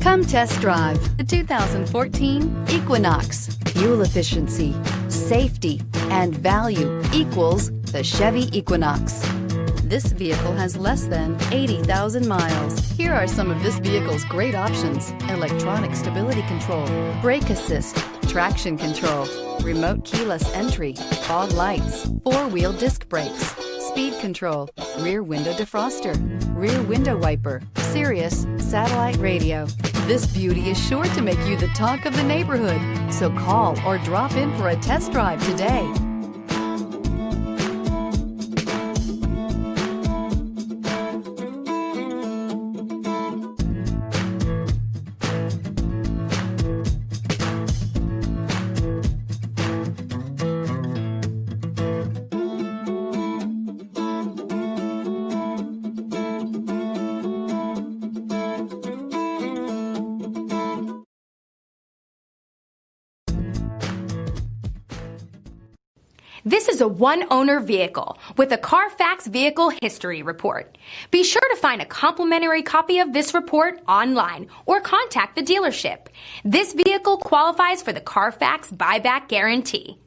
Come test drive the 2014 Equinox. Fuel efficiency, safety, and value equals the Chevy Equinox. This vehicle has less than 80,000 miles. Here are some of this vehicle's great options: electronic stability control, brake assist, traction control, remote keyless entry, fog lights, four-wheel disc brakes, speed control, rear window defroster, rear window wiper, Sirius satellite radio. This beauty is sure to make you the talk of the neighborhood. So call or drop in for a test drive today. This is a one-owner vehicle with a CARFAX Vehicle History Report. Be sure to find a complimentary copy of this report online or contact the dealership. This vehicle qualifies for the CARFAX Buyback Guarantee.